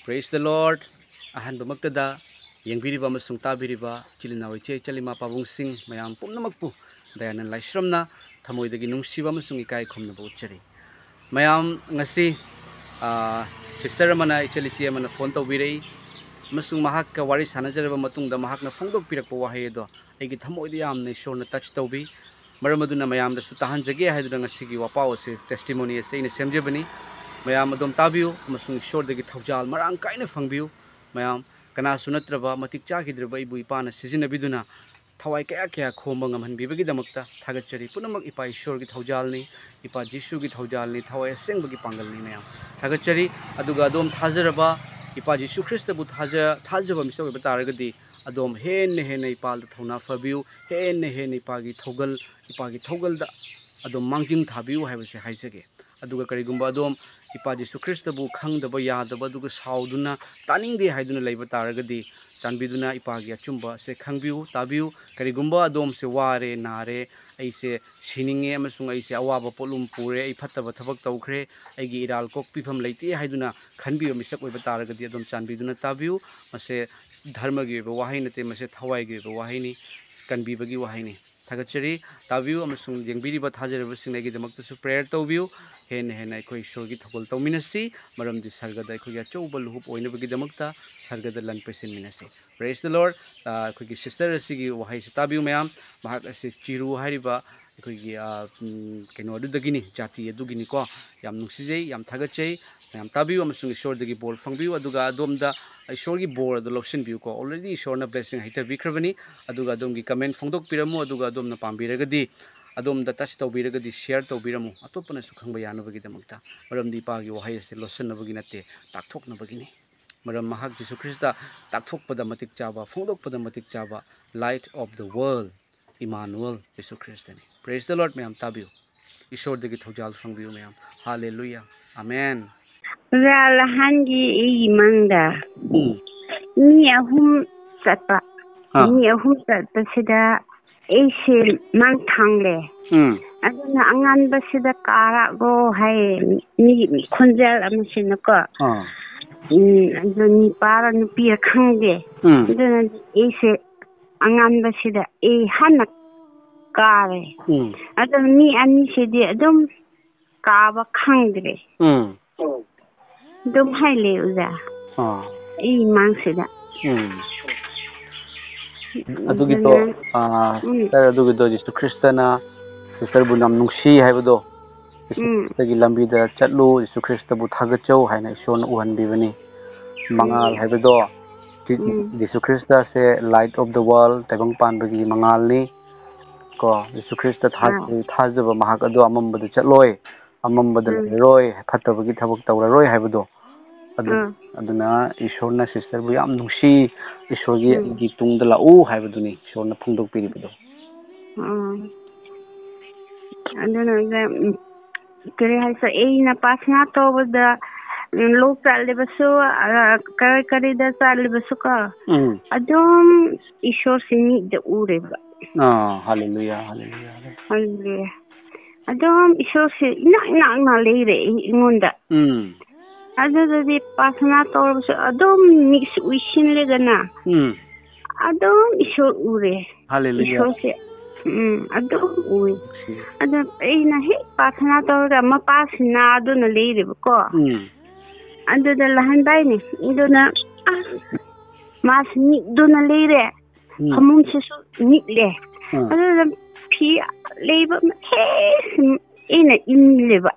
Praise the Lord. Ahan bumagtada yengbiriba amasung tabiriba chilinaw iche chalima pabungsing mayam pumnamakpu dayanan laisramna thamoidagi nungsiba amasung ikai khomnaba utchari. Mayam ngasi sister amana ichalichi amana phone tawbirei amasung mahakka wari sanajaraba matungda mahakna phongdokpirakpa wahay do aigi thamoidi yamna ishorna touch tawbi maramaduna mayamda su tahanjage haiduna ngasigi wapaw ase testimony ase ina semjebani mayam adom tabiu amasung ishordagi thawjal marang kaina phangbiu mayam kana sunatraba matik chakidreba ibu ipana sizinabiduna thawai kaya kaya khomba ngamhanbibagi damakta thagachari punamak ipa ishorgi thawjalni ipa jisugi thawjalni thawai asengbagi pangalni mayam thagachari aduga adom thajaraba ipa jisu krista bu thajaba misaw bataragadi adom henne ipal thawna fabiu henne ipagi thogalda adom mangjing thabiu haibase haisage aduga karigumba adom ipa jisu krista bu khangdaba yadaba aduga sauduna taningde haiduna leiba taragadi chanbiduna ipagi achumba se khangbiu tabiu karigumba adom se ware nare aise sininge amasung aise awaba polum pure ai phattaba thabak tawkhre aigi iral kok pifam leite haiduna khanbiu misak oiba taragadi adom chanbiduna tabiu mase dharma gi wahai nate mase thawai gi wahai ni kanbibagi wahai ni thagachari tabiu amasung jengbiriba thajaraba sinagi damakta su prayer tawbiu hen akhoi ishorgi thogol tawminasi maramdi sargada akhoi achouba luhup oinabagi damakta sargada lan pesin minasi. Praise the Lord. Akhoi sister asigi wahai tabiu mayam mahak ase chiru hariba akhoi keno adudagini jati adugini ko yam nungsijei yam thagachei mayam tabiu amasung ishordagi bol phangbiu aduga adomda ishorgi bor adu loption biu ko already ishorna blessing haita bikrabani aduga adomgi comment phongdok piramu aduga adomna pambiragadi adom da touch tawbiragadi share tawbiramu atopana su khangba yanabagi damakta maramdi pagi wahai ase losannabagi nate takthoknabagini maram mahak jisu krista takthokpada matik chaba phongdokpada matik chaba light of the world Emmanuel jisu kristani. Praise the Lord. Mayam tabiu ishor dagi thawjal phangbiu mayam. Hallelujah. Amen. Hangi mangda ni ahum satpa sida Asia mang tangle aduna angan basida kara go hai ni khunjal amasina ko aduni para nupi khangge aduna Asia angan basida hanak kare aduna ni ani sidi adum kaba khangdre dum hai le uza mang sida adugito adugito jisu kristana sister bunam nungsi haibado jisu lambi da chatlu jisu krista bu thagachau haina ishon uhanbibani mangal haibado jisu krista se light of the world tabang panbagi mangal ni ko jisu krista thajaba mahak ado amambada chatloi amambada roi phatabagi thabak tawraroi haibado aduna ishorna sister bu yam nungsi ishorgi gi tungda lau haibaduni ishorna phungdok piribado aduna kare haisa na pasna to da lok challe basu kare da challe basu ka adum ishor sini da ureba hallelujah adum ishor se na leire ingunda adudi pasna to adum mix wishin legana adum ishor ure hallelujah adum ui adum na he pasna to ma pasna aduna leire ko aduna lahan bai ni iduna mas ni duna leire kamun se ni le aduna pi leba he ina inleba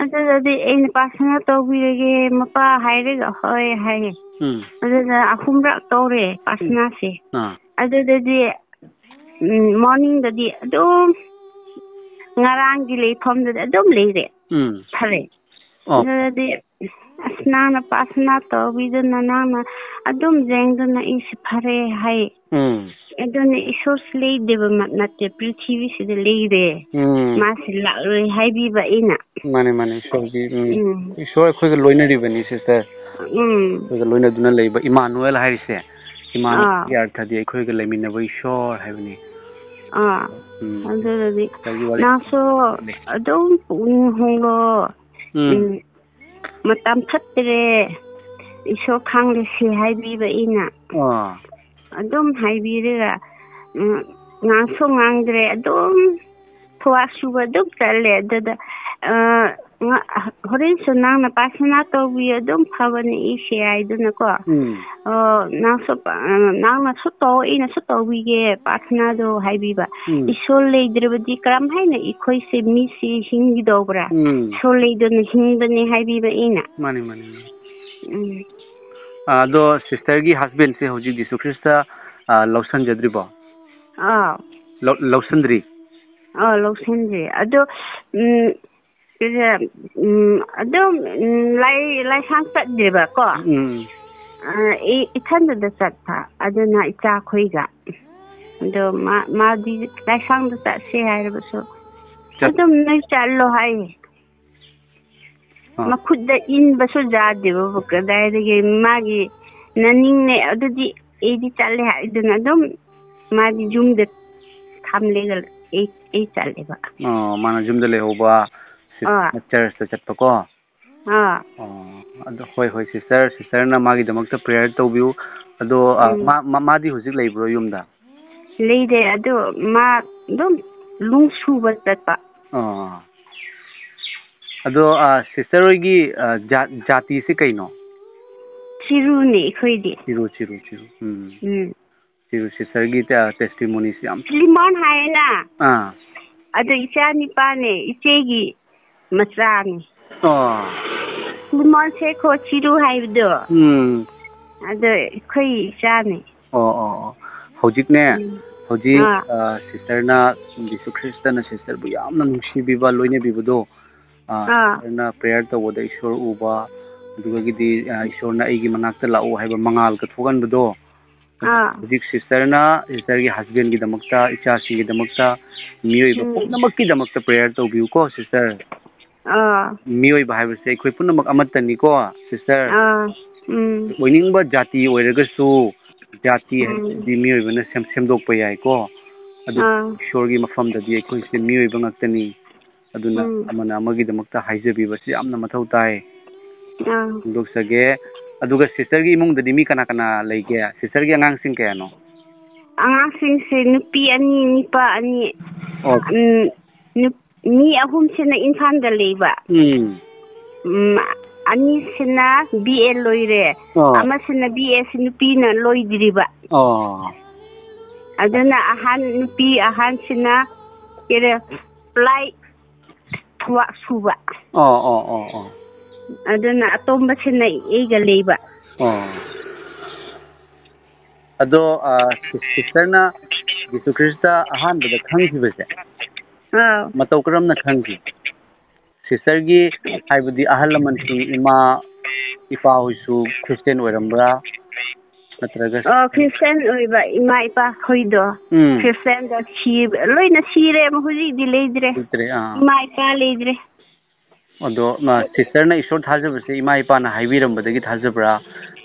adudi ina pasna to birege mapa hairega hoy hai aduna ahumra tore pasna se adudi morning dadi adum ngarang gi leithom dadi adum leire thare adudi asnana pasna to biduna nana adum jengduna is phare hai aduna ishor slay deba matnate prithvi se leire mas la hai bi ba ina mane ishor khoi ga loinari bani sister khoi ga loina duna leiba Emmanuel haise Emmanuel yar thadi khoi ga leminna ba ishor haibani adudi naso adum honglo matam thatre ꯏꯁꯣꯔ ꯈꯪꯂꯁꯤ ꯍꯥꯏꯕꯤꯕ ꯑꯩꯅ ꯑꯗꯨꯝ ꯍꯥꯏꯕꯤꯔꯒ ꯉꯥꯡꯁꯨ ꯉꯥꯡꯗ꯭ꯔꯦ ꯑꯗꯨꯝ ꯊꯋꯥ ꯁꯨꯕ ꯑꯗꯨꯝ ꯆꯠꯂꯦ ꯑꯗꯨꯗ ꯍꯣꯔꯦꯟꯁꯨ ꯅꯪꯅ ꯄꯥꯁꯅꯥ ꯇꯧꯕꯤꯌꯨ ꯑꯗꯨꯝ ꯐꯕꯅꯤ ꯏꯁꯦ ꯍꯥꯏꯗꯨꯅꯀꯣ ꯅꯪꯅꯁꯨ ꯇꯧ ꯑꯩꯅꯁꯨ ꯇꯧꯕꯤꯒꯦ ꯄꯥꯁꯅꯥꯗꯣ ꯍꯥꯏꯕꯤꯕ ꯏꯁꯣꯔ ꯂꯩꯗ꯭ꯔꯕꯗꯤ ꯀꯔꯝ ꯍꯥꯏꯅ ꯑꯩꯈꯣꯏꯁꯦ ꯃꯤꯁꯤ ꯍꯤꯡꯒꯗꯧꯕ꯭ꯔꯥ ꯏꯁꯣꯔ ꯂꯩꯗꯨꯅ ꯍꯤꯡꯕꯅꯤ ꯍꯥꯏꯕꯤꯕ ꯑꯩꯅ ꯃꯥꯅꯤ ꯃꯥꯅꯤ ꯑꯗꯣ ꯁꯤꯁꯇꯔꯒꯤ ꯍꯁꯕꯦꯟꯁꯦ ꯍꯧꯖꯤꯛ ꯖꯤꯁꯨ ꯈ꯭ꯔꯤꯁꯇ ꯂꯧꯁꯟꯖꯗ꯭ꯔꯤꯕꯣ ꯂꯧꯁꯟꯗ꯭ꯔꯤ ꯂꯧꯁꯟꯗ꯭ꯔꯤ ꯑꯗꯣ ꯑꯗꯨꯝ ꯂꯥꯏꯁꯪ ꯆꯠꯇꯦꯕꯀꯣ ꯏꯊꯟꯗꯗ ꯆꯠꯄ ꯑꯗꯨꯅ ꯏꯆꯥꯈꯣꯏꯒ ꯑꯗꯣ ꯃꯥꯗꯤ ꯂꯥꯏꯁꯪꯗ ꯆꯠꯁꯦ ꯍꯥꯏꯔꯕꯁꯨ ꯑꯗꯨꯝ ꯅꯣꯏ ꯆꯠꯂꯣ ꯍꯥꯏꯌꯦ ꯃꯈꯨꯠꯇ ꯏꯟꯕꯁꯨ ꯌꯥꯗꯦꯕ ꯀꯗꯥꯏꯗꯒꯤ ꯃꯥꯒꯤ ꯅꯅꯤꯡꯅꯦ ꯑꯗꯨꯗꯤ ꯑꯩꯗꯤ ꯆꯠꯂꯦ ꯍꯥꯏꯗꯨꯅ ꯑꯗꯨꯝ ꯃꯥꯗꯤ ꯌꯨꯝꯗ ꯊꯝꯂꯦꯒ ꯑꯩ ꯆꯠꯂꯦꯕ ꯃꯥꯅ ꯌꯨꯝꯗ ꯂꯩꯍꯧꯕ ꯆꯔꯆꯇ ꯆꯠꯄꯀꯣ ꯑꯗꯣ ꯍꯣꯏ ꯍꯣꯏ ꯁꯤꯁꯇꯔꯅ ꯃꯥꯒꯤꯗꯃꯛꯇ ꯄ꯭ꯔꯦꯌꯔ ꯇꯧꯕꯤꯌꯨ ꯑꯗꯣ ꯃꯥꯗꯤ ꯍꯧꯖꯤꯛ ꯂꯩꯕ꯭ꯔꯣ ꯌꯨꯝꯗ ꯂꯩꯔꯦ ꯑꯗꯣ ꯃꯥ ꯑꯗꯨꯝ ꯅꯨꯡ ꯁꯨꯕ ꯆꯠꯄ ꯑꯗꯣ ꯁꯤꯁꯇꯔ ꯍꯣꯏꯒꯤ ꯖꯥꯇꯤꯁꯤ ꯀꯩꯅꯣ ꯆꯤꯔꯨꯅꯦ ꯑꯩꯈꯣꯏꯗꯤ ꯆꯤꯔꯨ ꯁꯤꯁꯇꯔꯒꯤ ꯇꯦꯁꯇꯤꯃꯣꯅꯤꯁꯤ ꯌꯥꯝ ꯂꯤꯃꯣꯟ ꯍꯥꯏꯌꯦꯅ ꯑꯗꯣ ꯏꯆꯥ ꯅꯤꯄꯥꯅꯦ ꯏꯆꯦꯒꯤ ꯃꯆꯥꯅꯦ ꯂꯤꯃꯣꯟ ꯁꯦꯈꯣ ꯆꯤꯔꯨ ꯍꯥꯏꯕꯗꯣ ꯑꯗꯣ ꯑꯩꯈꯣই ꯏꯆꯥꯅꯦ ꯍꯧꯖꯤꯛꯅꯦ ꯍꯧꯖꯤꯛ ꯁꯤꯁꯇꯔꯅ ꯖꯤꯁꯨ ꯈ꯭ꯔꯤꯁꯇꯅ ꯁꯤꯁꯇꯔꯕꯨ ꯌꯥꯝꯅ ꯅꯨꯡꯁꯤꯕꯤꯕ ꯂꯣꯏꯅꯕꯤꯕꯗꯣ ꯁꯤꯁꯇꯔꯅ ꯄ꯭ꯔꯦꯌꯔ ꯇꯧꯕꯗ ꯏꯁꯣꯔ ꯎꯕ ꯑꯗꯨꯗꯒꯤꯗꯤ ꯏꯁꯣꯔꯅ ꯑꯩꯒꯤ ꯃꯅꯥꯛꯇ ꯂꯥꯛꯎ ꯍꯥꯏꯕ ꯃꯉꯥꯜꯒ ꯊꯣꯛꯍꯟꯕꯗꯣ ꯍꯧꯖꯤꯛ ꯁꯤꯁꯇꯔꯒꯤ ꯍꯁꯕꯦꯟꯒꯤꯗꯃꯛꯇ ꯏꯆꯥꯁꯤꯡꯒꯤꯗꯃꯛꯇ ꯃꯤꯑꯣꯏꯕ ꯄꯨꯝꯅꯃꯛꯀꯤꯗꯃꯛꯇ ꯄ꯭ꯔꯦꯌꯔ ꯇꯧꯕꯤꯌꯨꯀꯣ ꯁꯤꯁꯇꯔ ꯃꯤꯑꯣꯏꯕ ꯍꯥꯏꯕꯁꯦ ꯑꯩꯈꯣꯏ ꯄꯨꯝꯅꯃꯛ ꯑꯃꯠꯇꯅꯤꯀꯣ ꯁꯤꯁꯇꯔ ꯑꯣꯏꯅꯤꯡꯕ ꯖꯥꯇꯤ ꯑꯣꯏꯔꯒꯁꯨ ꯖꯥꯇꯤ ꯍꯥꯏꯕꯁꯤꯗꯤ ꯃꯤꯑꯣꯏꯕꯅ ꯁꯦꯝꯗꯣꯛꯄ ꯌꯥꯏꯀꯣ ꯑꯗꯨ ꯏꯁꯣꯔꯒꯤ ꯃꯐꯝꯗꯗꯤ ꯑꯩꯈꯣꯏꯁꯦ ꯃꯤꯑꯣꯏꯕ ꯉꯥꯛꯇꯅꯤ ꯑꯗꯨꯅ ꯑꯃꯅ ꯑꯃꯒꯤꯗꯃꯛꯇ ꯍꯥꯏꯖꯕꯤꯕꯁꯤ ꯌꯥꯝꯅ ꯃꯊꯧ ꯇꯥꯏ ꯐꯣꯡꯗꯣꯛꯆꯒꯦ ꯑꯗꯨꯒ ꯁꯤꯁꯇꯔꯒꯤ ꯏꯃꯨꯡꯗꯗꯤ ꯃꯤ ꯀꯅꯥ ꯀꯅꯥ ꯂꯩꯒꯦ ꯁꯤꯁꯇꯔꯒꯤ ꯑꯉꯥꯡꯁꯤꯡ ꯀꯌꯥꯅꯣ ꯑꯉꯥꯡꯁꯤꯡꯁꯦ ꯅꯨꯄꯤ 2 ꯅꯨꯄꯥ 2 ꯃꯤ 3ꯁꯤꯅ ꯏꯝꯐꯥꯜꯗ ꯂꯩꯕ 2ꯁꯤꯅ BA ꯂꯣꯏꯔꯦ ꯑꯃꯁꯤꯅ BS ꯅꯨꯄꯤꯅ ꯂꯣꯏꯗ꯭ꯔꯤꯕ ꯑꯗꯨꯅ ꯅꯨꯄꯤ ꯑꯍꯟꯁꯤꯅ ꯄ꯭ꯂꯥꯏ ꯊꯕꯛ ꯁꯨꯕ ꯑꯗꯨꯅ ꯑꯇꯣꯝꯕꯁꯤꯅ ꯑꯩꯒ ꯂꯩꯕ ꯑꯗꯣ ꯁꯤꯁꯇꯔꯅ ꯖꯤꯁꯨ ꯈ꯭ꯔꯤꯁꯇ ꯑꯍꯥꯟꯕꯗ ꯈꯪꯈꯤꯕꯁꯦ ꯃꯇꯧ ꯀꯔꯝꯅ ꯈꯪꯈꯤ ꯁꯤꯁꯇꯔꯒꯤ ꯍꯥꯏꯕꯗꯤ ꯑꯍꯜ ꯂꯃꯟꯁꯤꯡ ꯏꯃꯥ ꯏꯄꯥ ꯍꯣꯏꯁꯨ ꯈ꯭ꯔꯤꯁꯇꯦꯟ ꯑꯣꯏꯔꯝꯕ꯭ꯔꯥ ꯅꯠꯇ꯭ꯔꯒ ꯈ꯭ꯔꯤꯁꯇꯦꯟ ꯑꯣꯏꯕ ꯏꯃꯥ ꯏꯄꯥ ꯈꯣꯏꯗꯣ ꯈ꯭ꯔꯤꯁꯇꯦꯟꯗ ꯂꯣꯏꯅ ꯁꯤꯔꯦ ꯍꯧꯖꯤꯛꯇꯤ ꯂꯩꯇ꯭ꯔꯦ ꯏꯃꯥ ꯏꯄꯥ ꯂꯩꯇ꯭ꯔꯦ ꯑꯗꯣ ꯁꯤꯁꯇꯔꯅ ꯏꯁꯣꯔ ꯊꯥꯖꯕꯁꯦ ꯏꯃꯥ ꯏꯄꯥꯅ ꯍꯥꯏꯕꯤꯔꯝꯕꯗꯒꯤ ꯊꯥꯖꯕ꯭ꯔꯥ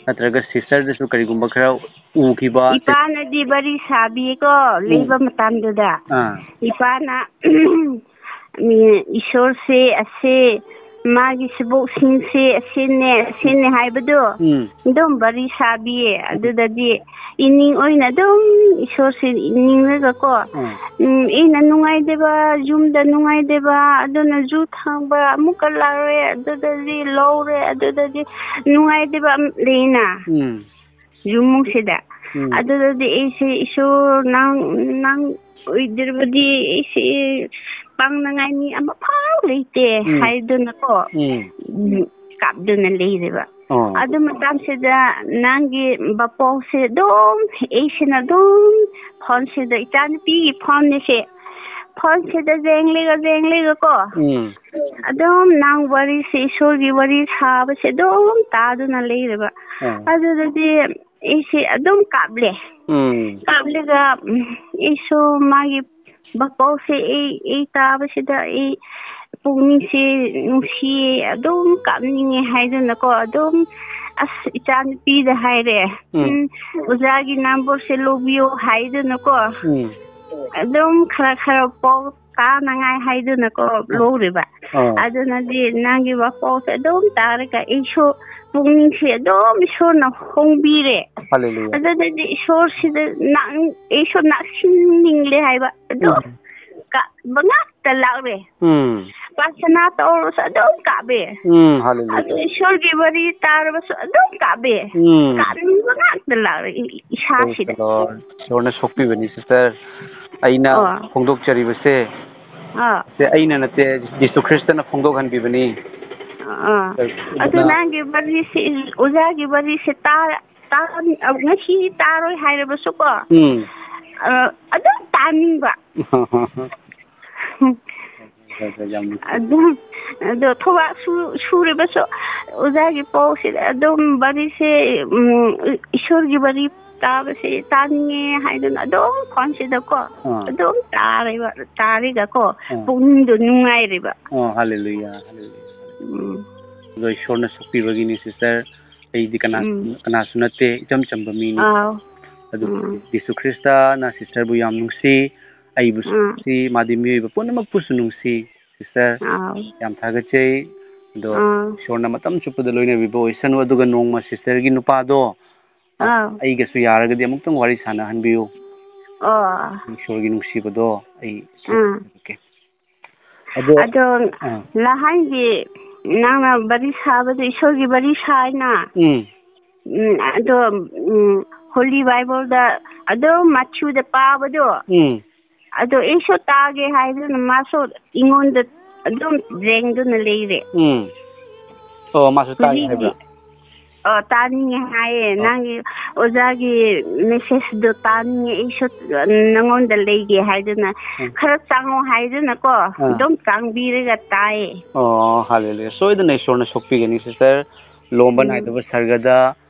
ꯅꯠꯇ꯭ꯔꯒ ꯁꯤꯁꯇꯔꯗꯁꯨ ꯀꯔꯤꯒꯨꯝꯕ ꯈꯔ ꯎꯈꯤꯕ ꯏꯄꯥꯅꯗꯤ ꯋꯥꯔꯤ ꯁꯥꯕꯤꯌꯦꯀꯣ ꯂꯩꯕ ꯃꯇꯝꯗꯨꯗ ꯏꯄꯥꯅ ꯏꯁꯣꯔꯁꯦ ꯑꯁꯦ ꯃꯥꯒꯤ ꯁꯤꯕꯣꯛꯁꯤꯡꯁꯦ ꯑꯁꯤꯅꯦ ꯍꯥꯏꯕꯗꯣ ꯑꯗꯨꯝ ꯋꯥꯔꯤ ꯁꯥꯕꯤꯌꯦ ꯑꯗꯨꯗꯗꯤ ꯏꯅꯤꯡ ꯑꯣꯏꯅ ꯑꯗꯨꯝ ꯏꯁꯣꯔꯁꯦ ꯏꯅꯤꯡꯂꯒꯀꯣ ꯑꯩꯅ ꯅꯨꯡꯉꯥꯏꯗꯦꯕ ꯌꯨꯝꯗ ꯅꯨꯡꯉꯥꯏꯗꯦꯕ ꯑꯗꯨꯅ ꯖꯨ ꯊꯥꯡꯕ ꯑꯃꯨꯛꯀ ꯂꯥꯛꯔꯦ ꯑꯗꯨꯗꯗꯤ ꯂꯧꯔꯦ ꯑꯗꯨꯗꯗꯤ ꯅꯨꯡꯉꯥꯏꯗꯦꯕ ꯂꯩꯅ ꯌꯨꯝꯁꯤꯗ ꯑꯗꯨꯗꯗꯤ ꯑꯩꯁꯦ ꯏꯁꯣꯔ ꯅꯪ ꯑꯣꯏꯗ꯭ꯔꯕꯗꯤ ꯑꯩꯁꯦ ꯄꯥꯡꯅꯉꯥꯏ ꯃꯤ ꯑꯃꯐꯥꯎ ꯂꯩꯇꯦ ꯍꯥꯏꯗꯨꯅꯀꯣ ꯀꯥꯞꯗꯨꯅ ꯂꯩꯔꯦꯕ ꯑꯗꯨ ꯃꯇꯝꯁꯤꯗ ꯅꯪꯒꯤ ꯕꯄꯥꯎꯁꯦ ꯑꯗꯨꯝ ꯑꯩꯁꯤꯅ ꯑꯗꯨꯝ ꯐꯣꯟꯁꯤꯗ ꯏꯆꯥꯅꯨꯄꯤꯒꯤ ꯐꯣꯟꯁꯤꯗ ꯌꯦꯡꯂꯒ ꯑꯗꯨꯝ ꯅꯪ ꯋꯥꯔꯤꯁꯦ ꯏꯁꯣꯔꯒꯤ ꯋꯥꯔꯤ ꯁꯥꯕꯁꯦ ꯑꯗꯨꯝ ꯇꯥꯗꯨꯅ ꯂꯩꯔꯦꯕ ꯑꯗꯨꯗꯗꯤ ꯑꯩꯁꯦ ꯑꯗꯨꯝ ꯀꯥꯞꯂꯒ ꯑꯩꯁꯨ ꯃꯥꯒꯤ ꯕꯄꯥꯎꯁꯦ ꯑꯩ ꯇꯥꯕꯁꯤꯗ ꯑꯩ ꯄꯨꯛꯅꯤꯡꯁꯦ ꯅꯨꯡꯁꯤꯌꯦ ꯑꯗꯨꯝ ꯀꯥꯞꯅꯤꯡꯉꯦ ꯍꯥꯏꯗꯨꯅꯀꯣ ꯑꯗꯨꯝ ꯑꯁ ꯏꯆꯥꯅꯨꯄꯤꯗ ꯍꯥꯏꯔꯦ ꯑꯣꯖꯥꯒꯤ ꯅꯝꯕꯔꯁꯦ ꯂꯧꯕꯤꯌꯣ ꯍꯥꯏꯗꯨꯅꯀꯣ ꯑꯗꯨꯝ ꯈꯔ ꯄꯥꯎ ꯀꯥꯅꯉꯥꯏ ꯍꯥꯏꯗꯨꯅꯀꯣ ꯂꯧꯔꯤꯕ ꯑꯗꯨꯅꯗꯤ ꯅꯪꯒꯤ ꯋꯥꯐꯣꯛꯁꯦ ꯑꯗꯨꯝ ꯇꯥꯔꯒ ꯑꯩꯁꯨ ꯄꯨꯛꯅꯤꯡꯁꯦ ꯑꯗꯨꯝ ꯏꯁꯣꯔꯅ ꯍꯣꯡꯕꯤꯔꯦ ꯑꯗꯨꯗꯗꯤ ꯏꯁꯣꯔꯁꯤꯗ ꯑꯩꯁꯨ ꯅꯛꯁꯤꯟꯅꯤꯡꯂꯦ ꯍꯥꯏꯕ ꯑꯗꯨꯝ ꯀꯥꯕ ꯉꯥꯛꯇ ꯂꯥꯛꯔꯦ ꯄꯥꯁꯅꯥ ꯇꯧꯔꯁꯨ ꯑꯗꯨꯝ ꯀꯥꯕꯦ ꯑꯗꯨ ꯏꯁꯣꯔꯒꯤ ꯋꯥꯔꯤ ꯇꯥꯔꯕꯁꯨ ꯑꯗꯨꯝ ꯀꯥꯕꯦ ꯀꯥꯅꯤꯡꯕ ꯉꯥꯛꯇ ꯂꯥꯛꯔꯦ ꯏꯁꯥꯁꯤꯗ ꯏꯁꯣꯔꯅ ꯁꯣꯛꯄꯤꯕꯅꯤ ꯁꯤꯁꯇꯔ ꯑꯩꯅ ꯐꯣꯡꯗꯣꯛꯆꯔꯤꯕꯁꯦ ꯑꯩꯅ ꯅꯠꯇꯦ ꯖꯤꯁꯨ ꯈ꯭ꯔꯤꯁꯇꯅ ꯐꯣꯡꯗꯣꯛꯍꯟꯕꯤꯕꯅꯤ ꯑꯗꯨ ꯅꯪꯒꯤ ꯋꯥꯔꯤꯁꯤ ꯑꯣꯖꯥꯒꯤ ꯋꯥꯔꯤꯁꯤ ꯉꯁꯤ ꯇꯥꯔꯣꯏ ꯍꯥꯏꯔꯕꯁꯨꯀꯣ ꯑꯗꯨꯝ ꯇꯥꯅꯤꯡꯕ ꯑꯗꯣ ꯊꯕꯛ ꯁꯨꯔꯤꯕꯁꯨ ꯑꯣꯖꯥꯒꯤ ꯄꯥꯎꯁꯤꯗ ꯑꯗꯨꯝ ꯋꯥꯔꯤꯁꯦ ꯏꯁꯣꯔꯒꯤ ꯋꯥꯔꯤ ꯇꯥꯕꯁꯦ ꯇꯥꯅꯤꯡꯉꯦ ꯍꯥꯏꯗꯨꯅ ꯑꯗꯨꯝ ꯐꯣꯟꯁꯤꯗꯀꯣ ꯑꯗꯨꯝ ꯇꯥꯔꯒꯀꯣ ꯄꯨꯛꯅꯤꯡꯗꯣ ꯅꯨꯡꯉꯥꯏꯔꯤꯕ ꯍꯜꯂꯦꯂꯨꯌꯥ ꯑꯗꯣ ꯏꯁꯣꯔꯅ ꯁꯣꯛꯄꯤꯕꯒꯤꯅꯤ ꯁꯤꯁꯇꯔ ꯑꯩꯗꯤ ꯀꯅꯥꯁꯨ ꯅꯠꯇꯦ ꯏꯆꯝ ꯆꯝꯕ ꯃꯤꯅꯤ ꯑꯗꯨ ꯖꯤꯁꯨ ꯈ꯭ꯔꯤꯁꯇꯅ ꯁꯤꯁꯇꯔꯕꯨ ꯌꯥꯝ ꯅꯨꯡꯁꯤ ꯑꯩꯕꯨꯁꯨ ꯅꯨꯡꯁꯤ ꯃꯥꯗꯤ ꯃꯤꯑꯣꯏꯕ ꯄꯨꯝꯅꯃꯛꯄꯨꯁꯨ ꯅꯨꯡꯁꯤ ꯁꯤꯁꯇꯔ ꯌꯥꯝ ꯊꯥꯒꯠꯆꯩ ꯑꯗꯣ ꯏꯁꯣꯔꯅ ꯃꯇꯝ ꯆꯨꯞꯄꯗ ꯂꯣꯏꯅꯕꯤꯕ ꯑꯣꯏꯁꯅꯨ ꯑꯗꯨꯒ ꯅꯣꯡꯃ ꯁꯤꯁꯇꯔꯒꯤ ꯅꯨꯄꯥꯗꯣ ꯑꯩꯒꯁꯨ ꯌꯥꯔꯒꯗꯤ ꯑꯃꯨꯛꯇꯪ ꯋꯥꯔꯤ ꯁꯥꯟꯅꯍꯟꯕꯤꯌꯨ ꯏꯁꯣꯔꯒꯤ ꯅꯨꯡꯁꯤꯕꯗꯣ ꯑꯩ ꯑꯗꯣ ꯅꯍꯥꯟꯒꯤ ꯅꯪꯅ ꯋꯥꯔꯤ ꯁꯥꯕꯗꯣ ꯏꯁꯣꯔꯒꯤ ꯋꯥꯔꯤ ꯁꯥꯏꯅ ꯑꯗꯣ ꯍꯣꯂꯤ ꯕꯥꯏꯕꯜꯗ ꯑꯗꯨꯝ ꯃꯆꯨꯗ ꯄꯥꯕꯗꯣ ꯑꯗꯣ ꯑꯩꯁꯨ ꯇꯥꯒꯦ ꯍꯥꯏꯗꯨꯅ ꯃꯥꯁꯨ ꯑꯩꯉꯣꯟꯗ ꯑꯗꯨꯝ ꯌꯦꯡꯗꯨꯅ ꯂꯩꯔꯦ ꯃꯥꯁꯨ ꯇꯥꯒꯦ ꯍꯥꯏꯕ꯭ꯔꯥ ꯇꯥꯅꯤꯡꯉꯦ ꯍꯥꯏꯌꯦ ꯅꯪꯒꯤ ꯑꯣꯖꯥꯒꯤ ꯃꯦꯁꯦꯖꯗꯣ ꯇꯥꯅꯤꯡꯉꯦ ꯑꯩꯁꯨ ꯅꯪꯉꯣꯟꯗ ꯂꯩꯒꯦ ꯍꯥꯏꯗꯨꯅ ꯈꯔ ꯆꯪꯉꯣ ꯍꯥꯏꯗꯨꯅꯀꯣ ꯑꯗꯨꯝ ꯆꯪꯕꯤꯔꯒ ꯇꯥꯏꯌꯦ ꯍꯜꯂꯦꯂꯨꯌꯥ ꯁꯣꯏꯗꯅ ꯏꯁꯣꯔꯅ ꯁꯣꯛꯄꯤꯒꯅꯤ ꯁꯤꯁꯇꯔ ꯂꯣꯝꯕ ꯅꯥꯏꯗꯕ ꯁꯔꯒꯗ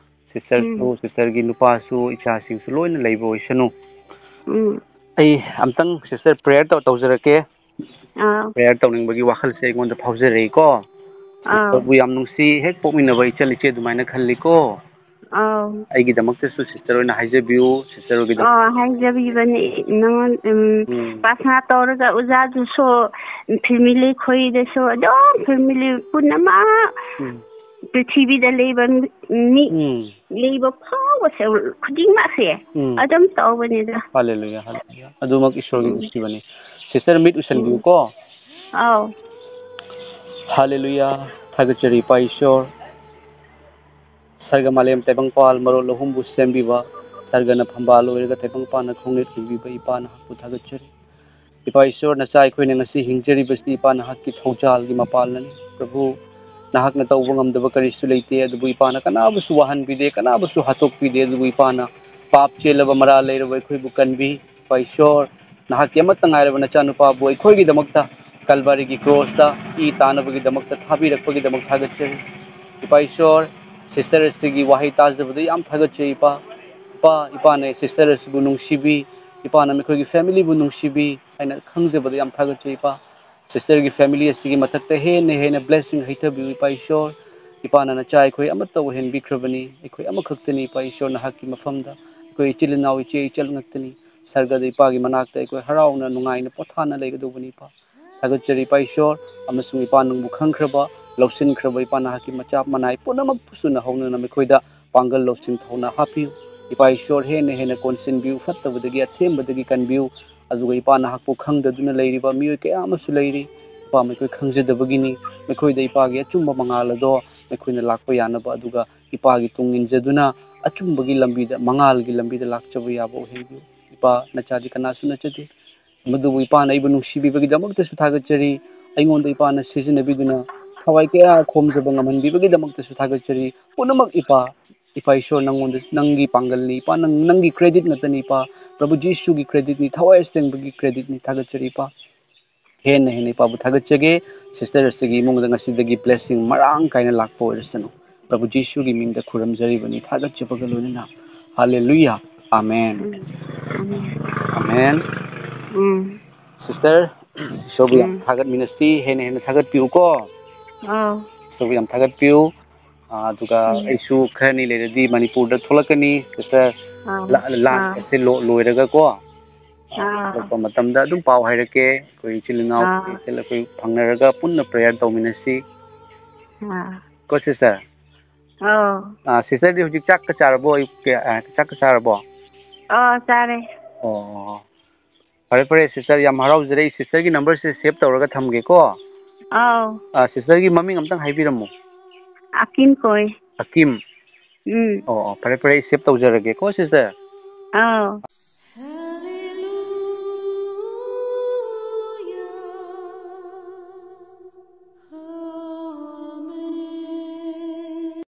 ꯁꯤꯁꯇꯔꯁꯨ ꯁꯤꯁꯇꯔꯒꯤ ꯅꯨꯄꯥꯁꯨ ꯏꯆꯥꯁꯤꯡꯁꯨ ꯂꯣꯏꯅ ꯂꯩꯕ ꯑꯣꯏꯁꯅꯨ ꯑꯩ ꯑꯝꯇꯪ ꯁꯤꯁꯇꯔ ꯄ꯭ꯔꯦꯌꯔ ꯇꯧꯖꯔꯛꯀꯦ ꯄ꯭ꯔꯦꯌꯔ ꯇꯧꯅꯤꯡꯕꯒꯤ ꯋꯥꯈꯜꯁꯦ ꯑꯩꯉꯣꯟꯗ ꯐꯥꯎꯖꯔꯛꯏꯀꯣ ꯁꯤꯁꯇꯔꯕꯨ ꯌꯥꯝ ꯅꯨꯡꯁꯤ ꯍꯦꯛ ꯄꯣꯛꯃꯤꯟꯅꯕ ꯏꯆꯜ ꯏꯆꯦ ꯑꯗꯨꯃꯥꯏꯅ ꯈꯜꯂꯤꯀꯣ ꯑꯩꯒꯤꯗꯃꯛꯇꯁꯨ ꯁꯤꯁꯇꯔ ꯑꯣꯏꯅ ꯍꯥꯏꯖꯕꯤꯌꯨ ꯁꯤꯁꯇꯔ ꯍꯣꯏꯒꯤꯗꯃꯛ ꯍꯥꯏꯖꯕꯤꯕꯅꯤ ꯅꯪꯉꯣꯟ ꯄ꯭ꯔꯥꯊꯅꯥ ꯇꯧꯔꯒ ꯑꯣꯖꯥꯗꯨꯁꯨ ꯐꯦꯃꯤꯂꯤ ꯈꯣꯏꯗꯁꯨ ꯑꯗꯨꯝ ꯐꯦꯃꯤꯂꯤ ꯄꯨꯝꯅꯃꯛ ꯄ꯭ꯔꯤꯊꯤꯕꯤꯗ ꯂꯩꯕ ꯃꯤ ꯂꯩꯕ ꯐꯥꯎꯕꯁꯦ ꯈꯨꯗꯤꯡꯃꯛꯁꯦ ꯑꯗꯨꯝ ꯇꯧꯕꯅꯤꯗ ꯍꯜꯂꯦꯂꯨꯌꯥ ꯍꯜꯂꯦꯂꯨꯌꯥ ꯑꯗꯨꯃꯛ ꯏꯁꯣꯔꯒꯤ ꯅꯨꯡꯁꯤꯕꯅꯤ ꯁꯤꯁꯇꯔ ꯃꯤꯠ ꯎꯏꯁꯟꯕꯤꯌꯨꯀꯣ ꯍꯜꯂꯦꯂꯨꯌꯥ ꯊꯥꯒꯠꯆꯔꯤ ꯏꯄꯥ ꯏꯁꯣꯔ ꯁꯔꯒ ꯃꯥꯂꯦꯝ ꯇꯥꯏꯕꯪꯄꯥꯜ ꯃꯔꯣꯜ ꯑꯍꯨꯝꯕꯨ ꯁꯦꯝꯕꯤꯕ ꯁꯔꯒꯅ ꯐꯝꯕꯥꯜ ꯑꯣꯏꯔꯒ ꯇꯥꯏꯕꯪꯄꯥꯟꯅ ꯈꯣꯡꯅꯦꯠ ꯂꯤꯡꯕꯤꯕ ꯏꯄꯥ ꯅꯍꯥꯛꯄꯨ ꯊꯥꯒꯠꯆꯔꯤ ꯏꯄꯥ ꯏꯁꯣꯔ ꯅꯆꯥ ꯑꯩꯈꯣꯏꯅ ꯉꯁꯤ ꯍꯤꯡꯖꯔꯤꯕꯁꯤ ꯏꯄꯥ ꯅꯍꯥꯛꯀꯤ ꯊꯧꯖꯥꯜꯒꯤ ꯃꯄꯥꯜꯅꯅꯤ ꯄ꯭ꯔꯚꯨ ꯅꯍꯥꯛꯅ ꯇꯧꯕ ꯉꯝꯗꯕ ꯀꯔꯤꯁꯨ ꯂꯩꯇꯦ ꯑꯗꯨꯕꯨ ꯏꯄꯥꯅ ꯀꯅꯥꯕꯨꯁꯨ ꯋꯥꯍꯟꯕꯤꯗꯦ ꯀꯅꯥꯕꯨꯁꯨ ꯍꯥꯠꯇꯣꯛꯄꯤꯗꯦ ꯑꯗꯨꯕꯨ ꯏꯄꯥꯅ ꯄꯥꯞ ꯆꯦꯜꯂꯕ ꯃꯔꯥꯜ ꯂꯩꯔꯕ ꯑꯩꯈꯣꯏꯕꯨ ꯀꯟꯕꯤ ꯏꯄꯥ ꯏꯁꯣꯔ ꯅꯍꯥꯛꯀꯤ ꯑꯃꯠꯇ ꯉꯥꯏꯔꯕ ꯅꯆꯥꯅꯨꯄꯥꯕꯨ ꯑꯩꯈꯣꯏꯒꯤꯗꯃꯛꯇ ꯀꯜꯚꯥꯔꯤꯒꯤ ꯀ꯭ꯔꯣꯁꯇ ꯏ ꯇꯥꯅꯕꯒꯤꯗꯃꯛꯇ ꯊꯥꯕꯤꯔꯛꯄꯒꯤꯗꯃꯛ ꯊꯥꯒꯠꯆꯔꯤ ꯏꯄꯥ ꯏꯁꯣꯔ ꯁꯤꯁꯇꯔ ꯑꯁꯤꯒꯤ ꯋꯥꯍꯩ ꯇꯥꯖꯕꯗ ꯌꯥꯝ ꯊꯥꯒꯠꯆꯩ ꯏꯄꯥꯅ ꯁꯤꯁꯇꯔ ꯑꯁꯤꯕꯨ ꯅꯨꯡꯁꯤꯕꯤ ꯏꯄꯥꯅ ꯃꯈꯣꯏꯒꯤ ꯐꯦꯃꯤꯂꯤꯕꯨ ꯅꯨꯡꯁꯤꯕꯤ ꯍꯥꯏꯅ ꯈꯪꯖꯕꯗ ꯌꯥꯝ ꯊꯥꯒꯠꯆꯩ ꯁꯤꯁꯇꯔꯒꯤ ꯐꯦꯃꯤꯂꯤ ꯑꯁꯤꯒꯤ ꯃꯊꯛꯇ ꯍꯦꯟꯅ ꯕ꯭ꯂꯦꯁꯤꯡ ꯍꯩꯊꯕꯤꯌꯨ ꯏꯄꯥ ꯏꯁꯣꯔ ꯏꯄꯥꯅ ꯅꯆꯥ ꯑꯩꯈꯣꯏ ꯑꯃꯠꯇ ꯑꯣꯏꯍꯟꯕꯤꯈ꯭ꯔꯕꯅꯤ ꯑꯩꯈꯣꯏ ꯑꯃꯈꯛꯇꯅꯤ ꯏꯄꯥ ꯏꯁꯣꯔ ꯅꯍꯥꯛꯀꯤ ꯃꯐꯝꯗ ꯑꯩꯈꯣꯏ ꯏꯆꯤꯜ ꯏꯅꯥꯎ ꯏꯆꯦ ꯏꯆꯜ ꯉꯛꯇꯅꯤ ꯁꯔꯒꯗ ꯏꯄꯥꯒꯤ ꯃꯅꯥꯛꯇ ꯑꯩꯈꯣꯏ ꯍꯔꯥꯎꯅ ꯅꯨꯡꯉꯥꯏꯅ ꯄꯣꯊꯥꯅ ꯂꯩꯒꯗꯧꯕꯅꯤ ꯏꯄꯥ ꯊꯥꯒꯠꯆꯔꯤ ꯏꯄꯥ ꯏꯁꯣꯔ ꯑꯃꯁꯨꯡ ꯏꯄꯥ ꯅꯪꯕꯨ ꯈꯪꯈ꯭ꯔꯕ ꯂꯧꯁꯤꯟꯈ꯭ꯔꯕ ꯏꯄꯥ ꯅꯍꯥꯛꯀꯤ ꯃꯆꯥ ꯃꯅꯥꯏ ꯄꯨꯝꯅꯃꯛꯄꯨꯁꯨ ꯅꯍꯧꯅꯅ ꯃꯈꯣꯏꯗ ꯄꯥꯡꯒꯜ ꯂꯧꯁꯤꯡ ꯊꯧꯅꯥ ꯍꯥꯞꯄꯤꯌꯨ ꯏꯄꯥ ꯏꯁꯣꯔ ꯍꯦꯟꯅ ꯀꯣꯟꯁꯤꯟꯕꯤꯌꯨ ꯐꯠꯇꯕꯗꯒꯤ ꯑꯊꯦꯝꯕꯗꯒꯤ ꯀꯟꯕꯤꯌꯨ ꯑꯗꯨꯒ ꯏꯄꯥ ꯅꯍꯥꯛꯄꯨ ꯈꯪꯗꯗꯨꯅ ꯂꯩꯔꯤꯕ ꯃꯤꯑꯣꯏ ꯀꯌా ꯑꯃꯁꯨ ꯂꯩꯔꯤ ꯏꯄꯥ ꯃꯈꯣꯏ ꯈꯪꯖꯗꯕꯒꯤꯅꯤ ꯃꯈꯣꯏꯗ ꯏꯄꯥꯒꯤ ꯑꯆꯨꯝꯕ ꯃꯉꯥꯜ ꯑꯗꯣ ꯃꯈꯣꯏꯅ ꯂꯥꯛꯄ ꯌꯥꯅꯕ ꯑꯗꯨꯒ ꯏꯄꯥꯒꯤ ꯇꯨꯡ ꯏꯟꯖꯗꯨꯅ ꯑꯆꯨꯝꯕꯒꯤ ꯂꯝꯕꯤꯗ ꯃꯉꯥꯜꯒꯤ ꯂꯝꯕꯤꯗ ꯂꯥꯛꯆꯕ ꯌꯥꯕ ꯑꯣꯏꯍꯟꯕꯤꯌꯨ ꯏꯄꯥ ꯅꯆꯥꯗꯤ ꯀꯅꯥꯁꯨ ꯅꯠꯆꯗꯦ ꯃꯗꯨꯕꯨ ꯏꯄꯥꯅ ꯑꯩꯕꯨ ꯅꯨꯡꯁꯤꯕꯤꯕꯒꯤꯗꯃꯛꯇꯁꯨ ꯊꯥꯒꯠꯆꯔꯤ ꯑꯩꯉꯣꯟꯗ ꯏꯄꯥꯅ ꯁꯤꯖꯤꯟꯅꯕꯤꯗꯨꯅ ꯊꯋꯥꯏ ꯀꯌꯥ ꯈꯣꯝꯖꯕ ꯉꯝꯍꯟꯕꯤꯕꯒꯤꯗꯃꯛꯇꯁꯨ ꯊꯥꯒꯠꯆꯔꯤ ꯄꯨꯝꯅꯃꯛ ꯏꯄꯥ ꯏꯁꯣꯔ ꯅꯪꯉꯣꯟꯗ ꯅꯪꯒꯤ ꯄꯥꯡꯒꯜꯅꯤ ꯏꯄꯥ ꯅꯪꯒꯤ ꯀ꯭ꯔꯦꯗꯤꯠ ꯉꯥꯛꯇꯅꯤ ꯏꯄꯥ ꯄ꯭ꯔꯚꯨ ꯖꯤꯁꯨꯒꯤ ꯀ꯭ꯔꯦꯗꯤꯠꯅꯤ ꯊꯋꯥꯏ ꯑꯁꯦꯡꯕꯒꯤ ꯀ꯭ꯔꯦꯗꯤꯠꯅꯤ ꯊꯥꯒꯠꯆꯔꯤ ꯏꯄꯥ ꯍꯦꯟꯅ ꯏꯄꯥꯕꯨ ꯊꯥꯒꯠꯆꯒꯦ ꯁꯤꯁꯇꯔ ꯑꯁꯤꯒꯤ ꯏꯃꯨꯡꯗ ꯉꯁꯤꯗꯒꯤ ꯕ꯭ꯂꯦꯁꯤꯡ ꯃꯔꯥꯡ ꯀꯥꯏꯅ ꯂꯥꯛꯄ ꯑꯣꯏꯔꯁꯅꯨ ꯄ꯭ꯔꯚꯨ ꯖꯤꯁꯨꯒꯤ ꯃꯤꯡꯗ ꯈꯨꯔꯨꯝꯖꯔꯤꯕꯅꯤ ꯊꯥꯒꯠꯆꯕꯒ ꯂꯣꯏꯅꯅ ꯍꯜꯂꯦꯂꯨꯌꯥ ꯑꯃꯦꯟ ꯑꯃꯦꯟ ꯁꯤꯁꯇꯔ ꯏꯁꯣꯔꯕꯨ ꯌꯥꯝ ꯊꯥꯒꯠꯃꯤꯟꯅꯁꯤ ꯍꯦꯟꯅ ꯊꯥꯒꯠꯄꯤꯌꯨꯀꯣ ꯏꯁꯣꯔꯕꯨ ꯌꯥꯝ ꯊꯥꯒꯠꯄꯤꯌꯨ ꯑꯗꯨꯒ ꯑꯩꯁꯨ ꯈꯔꯅꯤ ꯂꯩꯔꯗꯤ ꯃꯅꯤꯄꯨꯔꯗ ꯊꯣꯛꯂꯛꯀꯅꯤ ꯁꯤꯁꯇꯔ ꯂꯥꯟ ꯑꯁꯤ ꯂꯣꯏꯔꯒꯀꯣ ꯑꯇꯣꯞꯄ ꯃꯇꯝꯗ ꯑꯗꯨꯝ ꯄꯥꯎ ꯍꯥꯏꯔꯛꯀꯦ ꯑꯩꯈꯣꯏ ꯏꯆꯤꯜ ꯏꯅꯥꯎ ꯑꯩꯈꯣꯏ ꯐꯪꯅꯔꯒ ꯄꯨꯟꯅ ꯄ꯭ꯔꯦꯌꯔ ꯇꯧꯃꯤꯟꯅꯁꯤ ꯀꯣ ꯁꯤꯁꯇꯔ ꯁꯤꯁꯇꯔꯗꯤ ꯍꯧꯖꯤꯛ ꯆꯥꯛꯀ ꯆꯥꯔꯕꯣ ꯑꯌꯨꯛꯀꯤ ꯆꯥꯛꯀ ꯆꯥꯔꯕꯣ ꯆꯥꯔꯦ ꯑꯣ ꯐꯔꯦ ꯐꯔꯦ ꯁꯤꯁꯇꯔ ꯌꯥꯝ ꯍꯔꯥꯎꯖꯔꯦ ꯁꯤꯁꯇꯔꯒꯤ ꯅꯝꯕꯔꯁꯦ ꯁꯦꯚ ꯇꯧꯔꯒ ꯊꯝꯒꯦꯀꯣ ꯁꯤꯁꯇꯔꯒꯤ ꯃꯃꯤꯡ ꯑꯝꯇꯪ ꯍꯥꯏꯕꯤꯔꯝꯃꯨ ꯑꯀꯤꯝ ꯀꯧꯏ ꯑꯀꯤꯝ ꯑꯣ ꯐꯔꯦ ꯐꯔꯦ ꯑꯩ ꯁꯦꯚ ꯇꯧꯖꯔꯒꯦꯀꯣ ꯁꯤꯁꯇꯔ